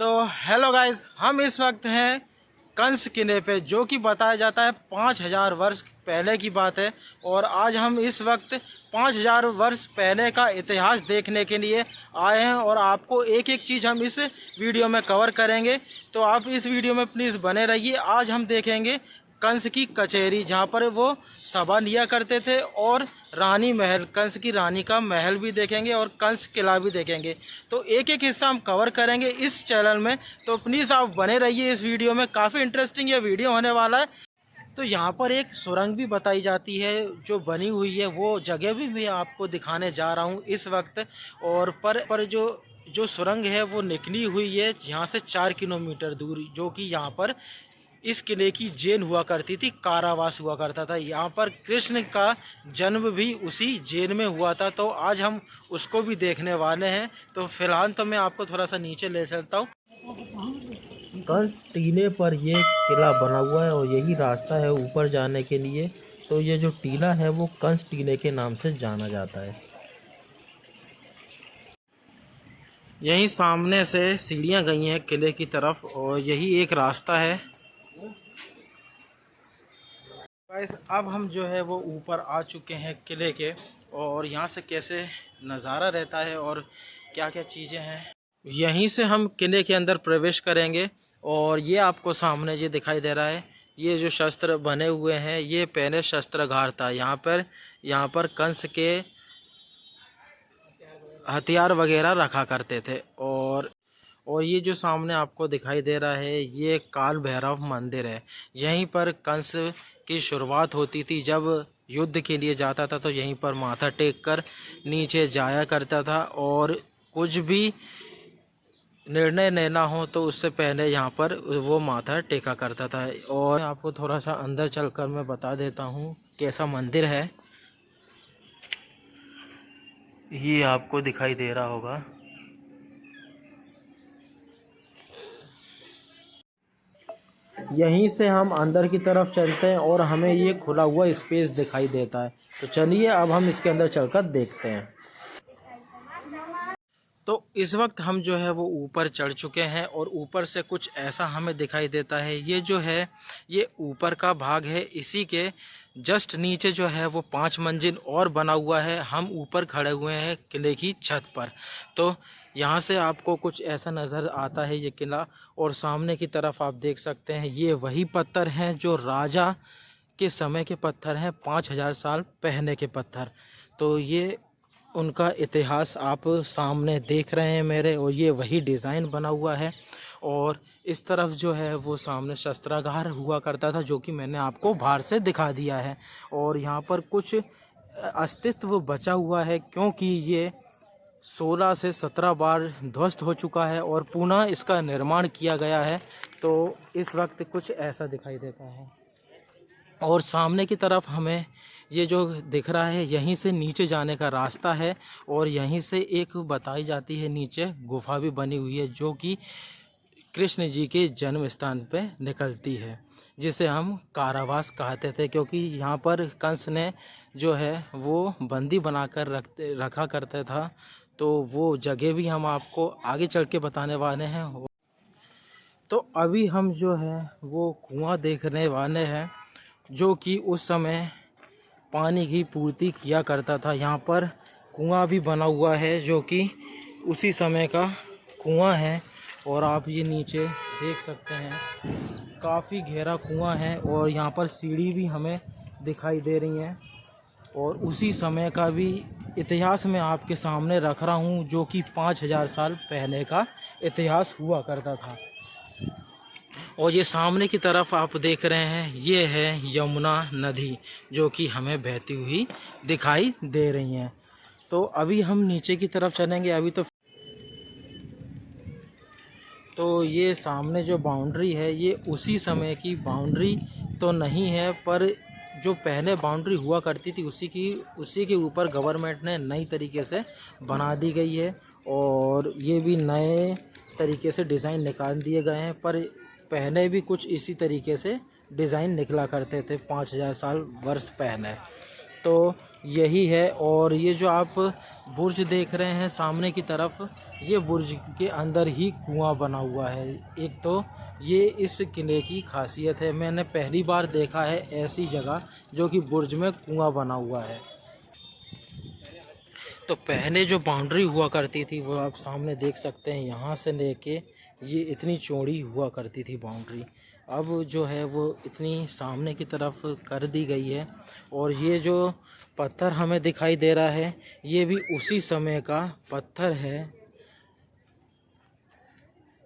तो hello guys, हम इस वक्त हैं कंस किले पे, जो कि बताया जाता है 5000 वर्ष पहले की बात है। और आज हम इस वक्त 5000 वर्ष पहले का इतिहास देखने के लिए आए हैं और आपको एक एक चीज़ हम इस वीडियो में कवर करेंगे। तो आप इस वीडियो में प्लीज़ बने रहिए। आज हम देखेंगे कंस की कचहरी, जहाँ पर वो सभा लिया करते थे, और रानी महल, कंस की रानी का महल भी देखेंगे और कंस किला भी देखेंगे। तो एक एक हिस्सा हम कवर करेंगे इस चैनल में, तो प्लीज़ आप बने रहिए इस वीडियो में। काफ़ी इंटरेस्टिंग ये वीडियो होने वाला है। तो यहाँ पर एक सुरंग भी बताई जाती है जो बनी हुई है, वो जगह भी मैं आपको दिखाने जा रहा हूँ इस वक्त। और पर जो जो सुरंग है वो निकली हुई है यहाँ से 4 किलोमीटर दूर, जो कि यहाँ पर इस किले की जेल हुआ करती थी, कारावास हुआ करता था। यहाँ पर कृष्ण का जन्म भी उसी जेल में हुआ था, तो आज हम उसको भी देखने वाले हैं। तो फिलहाल तो मैं आपको थोड़ा सा नीचे ले चलता हूँ। कंस टीले पर ये किला बना हुआ है और यही रास्ता है ऊपर जाने के लिए। तो ये जो टीला है वो कंस टीले के नाम से जाना जाता है। यहीं सामने से सीढ़ियाँ गई हैं किले की तरफ, और यही एक रास्ता है। गाइस, अब हम जो है वो ऊपर आ चुके हैं किले के, और यहाँ से कैसे नज़ारा रहता है और क्या क्या चीज़ें हैं, यहीं से हम किले के अंदर प्रवेश करेंगे। और ये आपको सामने ये दिखाई दे रहा है, ये जो शस्त्र बने हुए हैं ये पहले शस्त्रागार था। यहाँ पर कंस के हथियार वगैरह रखा करते थे। और ये जो सामने आपको दिखाई दे रहा है ये काल भैरव मंदिर है। यहीं पर कंस की शुरुआत होती थी। जब युद्ध के लिए जाता था तो यहीं पर माथा टेक कर नीचे जाया करता था, और कुछ भी निर्णय लेना हो तो उससे पहले यहाँ पर वो माथा टेका करता था। और आपको थोड़ा सा अंदर चलकर मैं बता देता हूँ कैसा मंदिर है। ये आपको दिखाई दे रहा होगा। यहीं से हम अंदर की तरफ चलते हैं और हमें ये खुला हुआ स्पेस दिखाई देता है। तो चलिए अब हम इसके अंदर चलकर देखते हैं। तो इस वक्त हम जो है वो ऊपर चढ़ चुके हैं, और ऊपर से कुछ ऐसा हमें दिखाई देता है। ये जो है ये ऊपर का भाग है। इसी के जस्ट नीचे जो है वो 5 मंजिल और बना हुआ है। हम ऊपर खड़े हुए हैं किले की छत पर। तो यहाँ से आपको कुछ ऐसा नज़र आता है ये किला। और सामने की तरफ आप देख सकते हैं ये वही पत्थर हैं जो राजा के समय के पत्थर हैं, 5000 साल पहले के पत्थर। तो ये उनका इतिहास आप सामने देख रहे हैं मेरे, और ये वही डिज़ाइन बना हुआ है। और इस तरफ जो है वो सामने शस्त्रागार हुआ करता था, जो कि मैंने आपको बाहर से दिखा दिया है। और यहाँ पर कुछ अस्तित्व बचा हुआ है, क्योंकि ये 16 से 17 बार ध्वस्त हो चुका है और पुनः इसका निर्माण किया गया है। तो इस वक्त कुछ ऐसा दिखाई देता है। और सामने की तरफ हमें ये जो दिख रहा है यहीं से नीचे जाने का रास्ता है, और यहीं से एक बताई जाती है नीचे गुफा भी बनी हुई है, जो कि कृष्ण जी के जन्म स्थान पे निकलती है, जिसे हम कारावास कहते थे। क्योंकि यहाँ पर कंस ने जो है वो बंदी बनाकर रखा करता था। तो वो जगह भी हम आपको आगे चल के बताने वाले हैं। तो अभी हम जो है वो कुआं देखने वाले हैं, जो कि उस समय पानी की पूर्ति किया करता था। यहाँ पर कुआं भी बना हुआ है, जो कि उसी समय का कुआं है। और आप ये नीचे देख सकते हैं काफ़ी गहरा कुआं है, और यहाँ पर सीढ़ी भी हमें दिखाई दे रही हैं। और उसी समय का भी इतिहास मैं आपके सामने रख रहा हूँ, जो कि 5000 साल पहले का इतिहास हुआ करता था। और ये सामने की तरफ आप देख रहे हैं ये है यमुना नदी, जो कि हमें बहती हुई दिखाई दे रही हैं। तो अभी हम नीचे की तरफ चलेंगे। अभी तो ये सामने जो बाउंड्री है ये उसी समय की बाउंड्री तो नहीं है, पर जो पहले बाउंड्री हुआ करती थी उसी के ऊपर गवर्नमेंट ने नई तरीके से बना दी गई है। और ये भी नए तरीके से डिज़ाइन निकाल दिए गए हैं, पर पहले भी कुछ इसी तरीके से डिज़ाइन निकला करते थे 5000 साल वर्ष पहले। तो यही है। और ये जो आप बुर्ज देख रहे हैं सामने की तरफ, ये बुर्ज के अंदर ही कुआं बना हुआ है। एक तो ये इस किले की खासियत है, मैंने पहली बार देखा है ऐसी जगह जो कि बुर्ज में कुआं बना हुआ है। तो पहले जो बाउंड्री हुआ करती थी वो आप सामने देख सकते हैं, यहाँ से लेके ये इतनी चौड़ी हुआ करती थी बाउंड्री। अब जो है वो इतनी सामने की तरफ कर दी गई है। और ये जो पत्थर हमें दिखाई दे रहा है ये भी उसी समय का पत्थर है,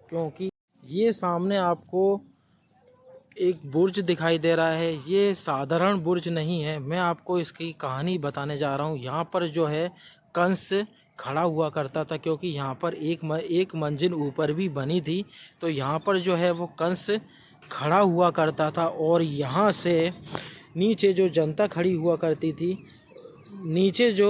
क्योंकि ये सामने आपको एक बुर्ज दिखाई दे रहा है, ये साधारण बुर्ज नहीं है। मैं आपको इसकी कहानी बताने जा रहा हूँ। यहाँ पर जो है कंस खड़ा हुआ करता था, क्योंकि यहाँ पर एक मंजिल ऊपर भी बनी थी। तो यहाँ पर जो है वो कंस खड़ा हुआ करता था, और यहाँ से नीचे जो जनता खड़ी हुआ करती थी, नीचे जो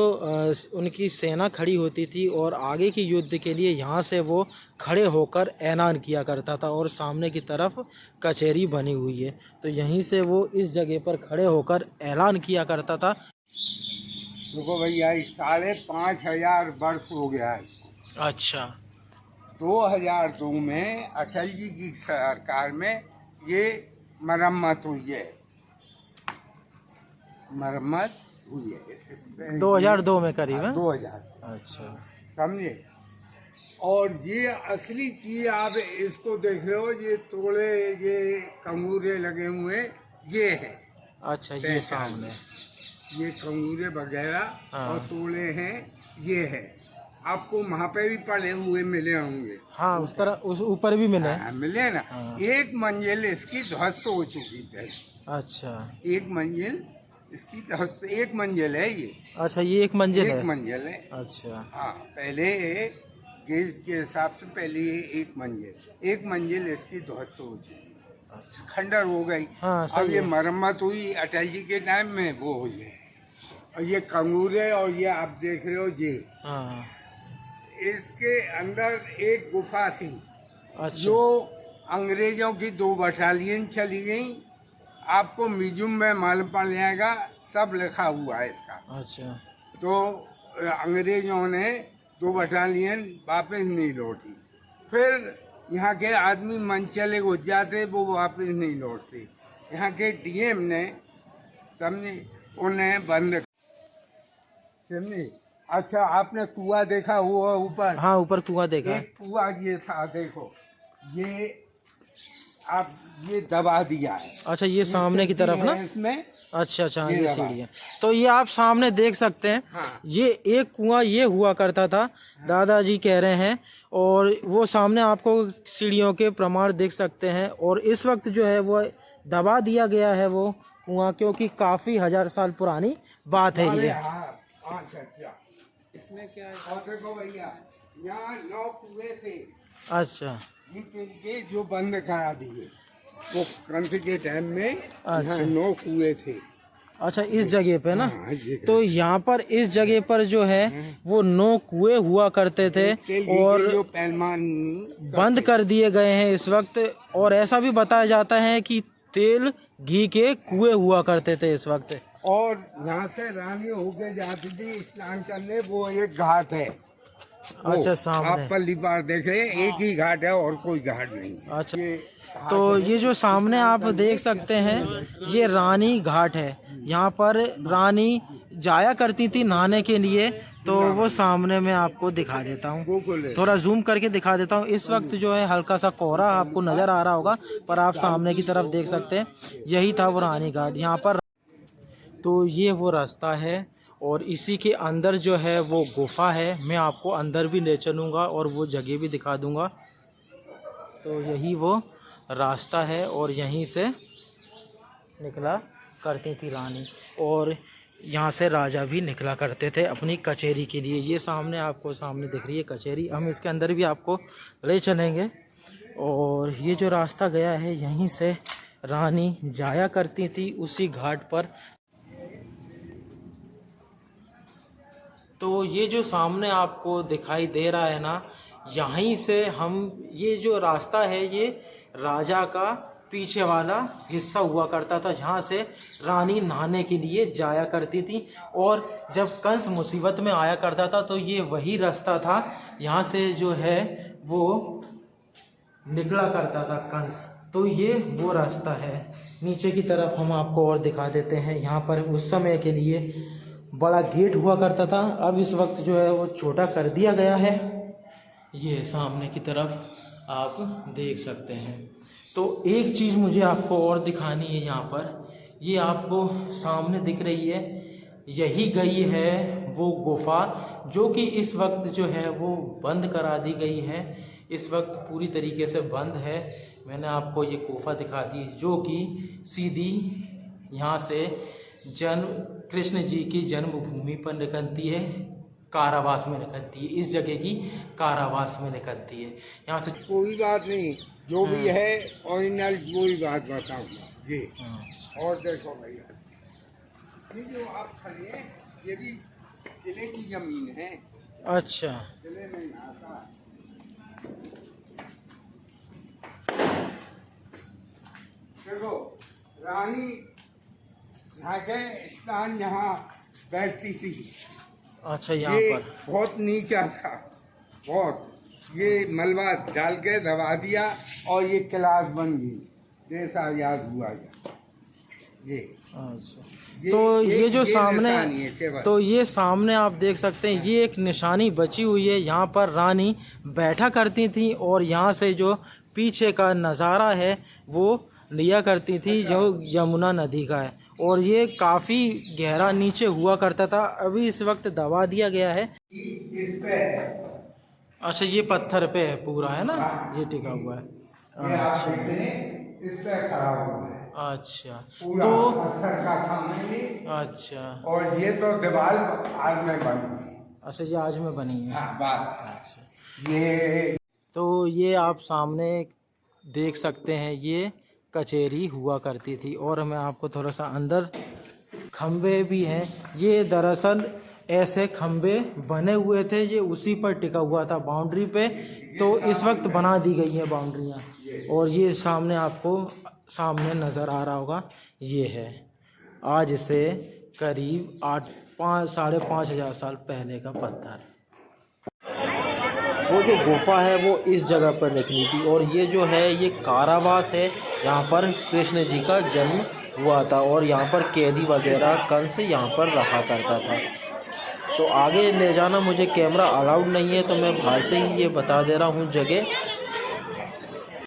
उनकी सेना खड़ी होती थी, और आगे की युद्ध के लिए यहाँ से वो खड़े होकर ऐलान किया करता था। और सामने की तरफ कचहरी बनी हुई है, तो यहीं से वो इस जगह पर खड़े होकर ऐलान किया करता था। देखो भैया 5,500 वर्ष हो गया है। अच्छा। 2002 में अटल जी की सरकार में ये मरम्मत हुई है, मरम्मत हुई है 2002 में करीब है। 2000। अच्छा, समझे। और ये असली चीज आप इसको देख रहे हो, ये तोड़े, ये कंगूरे लगे हुए ये है। अच्छा, ये सामने ये कंगूरे वगैरह हाँ। और तोड़े हैं, ये है। आपको वहाँ पे भी पड़े हुए मिले होंगे। हाँ, उस तरह उस ऊपर भी मिले। हाँ, मिले ना। हाँ। एक मंजिल इसकी ध्वस्त हो चुकी थी। अच्छा, एक मंजिल इसकी ध्वस्त, एक मंजिल है ये। अच्छा, ये एक मंजिल है। एक मंजिल है। अच्छा। हाँ, पहले गेज के हिसाब से पहले ये एक मंजिल इसकी ध्वस्त हो चुकी, अच्छा। खंडर हो गई। हाँ, अब सही ये है। मरम्मत हुई अटल जी के टाइम में, वो हुई है। और ये कंगूरे और ये आप देख रहे हो ये, हाँ। इसके अंदर एक गुफा थी। अच्छा। जो अंग्रेजों की 2 बटालियन चली गई। आपको म्यूजियम में मालूम पड़ जाएगा, सब लिखा हुआ है इसका। अच्छा। तो अंग्रेजों ने 2 बटालियन वापस नहीं लौटी। फिर यहाँ के आदमी मन चले हो जाते, वो वापस नहीं लौटते। यहाँ के डीएम ने, समझे, उन्हें बंद, समझे। अच्छा, आपने कुआं देखा हुआ ऊपर? हाँ, ऊपर कुआं देखा। एक कुआं ये था, देखो ये आप ये दबा दिया है। अच्छा, ये सामने की तरफ ना इसमें। अच्छा, अच्छा, ये ये दबा। सीढ़ी है। तो ये आप सामने देख सकते हैं। हाँ। ये एक कुआं ये हुआ करता था, दादाजी कह रहे हैं। और वो सामने आपको सीढ़ियों के प्रमाण देख सकते हैं। और इस वक्त जो है वो दबा दिया गया है वो कुआं, क्योंकि काफी 1000 साल पुरानी बात है ये। अच्छा, इसमें क्या है? और देखो भैया, यहाँ 9 कुएं थे। अच्छा। ये जो बंद करा दिए, वो कंस के टाइम में यहाँ अच्छा। 9 कुएं थे। अच्छा, इस जगह पे ना। हाँ, तो यहाँ पर इस जगह पर जो है वो 9 कुएं हुआ करते थे, और जो पहलवान बंद कर दिए गए हैं इस वक्त। और ऐसा भी बताया जाता है कि तेल घी के कुएं हुआ करते थे इस वक्त। और यहाँ से रानी होके जाती थी स्नान करने, वो एक घाट है। अच्छा, सामने आप पहली बार देख रहे हैं, एक ही घाट है और कोई घाट नहीं है। अच्छा। ये तो ये जो सामने आप देख सकते हैं ये रानी घाट है। यहाँ पर रानी जाया करती थी नहाने के लिए। तो वो सामने मैं आपको दिखा देता हूँ, गोकुल है। थोड़ा जूम करके दिखा देता हूँ। इस वक्त जो है हल्का सा कोहरा आपको नजर आ रहा होगा, पर आप सामने की तरफ देख सकते हैं, यही था वो रानी घाट यहाँ पर। तो ये वो रास्ता है, और इसी के अंदर जो है वो गुफा है। मैं आपको अंदर भी ले चलूँगा और वो जगह भी दिखा दूँगा। तो यही वो रास्ता है, और यहीं से निकला करती थी रानी, और यहाँ से राजा भी निकला करते थे अपनी कचहरी के लिए। ये सामने आपको सामने दिख रही है कचहरी, हम इसके अंदर भी आपको ले चलेंगे। और ये जो रास्ता गया है यहीं से रानी जाया करती थी उसी घाट पर। तो ये जो सामने आपको दिखाई दे रहा है ना, यहीं से हम, ये जो रास्ता है ये राजा का पीछे वाला हिस्सा हुआ करता था, जहाँ से रानी नहाने के लिए जाया करती थी। और जब कंस मुसीबत में आया करता था तो ये वही रास्ता था, यहाँ से जो है वो निकला करता था कंस। तो ये वो रास्ता है। नीचे की तरफ हम आपको और दिखा देते हैं। यहाँ पर उस समय के लिए बड़ा गेट हुआ करता था, अब इस वक्त जो है वो छोटा कर दिया गया है। ये सामने की तरफ आप देख सकते हैं। तो एक चीज़ मुझे आपको और दिखानी है। यहाँ पर ये आपको सामने दिख रही है, यही गई है वो गुफा, जो कि इस वक्त जो है वो बंद करा दी गई है। इस वक्त पूरी तरीके से बंद है। मैंने आपको ये गुफा दिखा दी, जो कि सीधी यहाँ से कृष्ण जी की जन्मभूमि पर निकलती है, कारावास में निकलती है। इस जगह की कारावास में निकलती है। यहाँ से कोई बात नहीं, जो भी है ओरिजिनल कोई बात बताऊंगा जी। और देखो भैया, ये जो आप खड़े हैं ये भी किले की जमीन है। अच्छा, किले में आता देखो, रानी यहाँ के स्थान यहाँ बैठती थी। अच्छा, यहाँ ये पर बहुत नीचा था, बहुत। ये मलबा डाल के दबा दिया और ये क्लास बन गई, देश आजाद हुआ ये। अच्छा, तो ये जो सामने, है तो ये सामने आप देख सकते हैं, ये एक निशानी बची हुई है। यहाँ पर रानी बैठा करती थी और यहाँ से जो पीछे का नज़ारा है वो लिया करती थी, जो यमुना नदी का है। और ये काफ़ी गहरा नीचे हुआ करता था, अभी इस वक्त दबा दिया गया है। इस पे अच्छा, ये पत्थर पे है पूरा, है ना? ये टिका हुआ है। ये आप देख रहे हैं, इस पे खड़ा हुआ है। अच्छा, पूरा तो पत्थर का काम है ये। अच्छा, और ये तो दीवार आज में बन गई। अच्छा, ये आज में बनी है। हाँ, बात। अच्छा, ये तो ये आप सामने देख सकते हैं, ये कचहरी हुआ करती थी। और मैं आपको थोड़ा सा अंदर, खम्भे भी हैं। ये दरअसल ऐसे खम्भे बने हुए थे, ये उसी पर टिका हुआ था बाउंड्री पे। तो इस वक्त बना दी गई हैं बाउंड्रियाँ। और ये सामने आपको सामने नज़र आ रहा होगा, ये है आज से करीब 5,500 साल पहले का पत्थर। वो जो गुफा है वो इस जगह पर निकली थी। और ये जो है ये कारावास है, यहाँ पर कृष्ण जी का जन्म हुआ था। और यहाँ पर कैदी वगैरह कंस यहाँ पर रहा करता था। तो आगे ले जाना मुझे कैमरा अलाउड नहीं है, तो मैं बाहर से ही ये बता दे रहा हूँ जगह।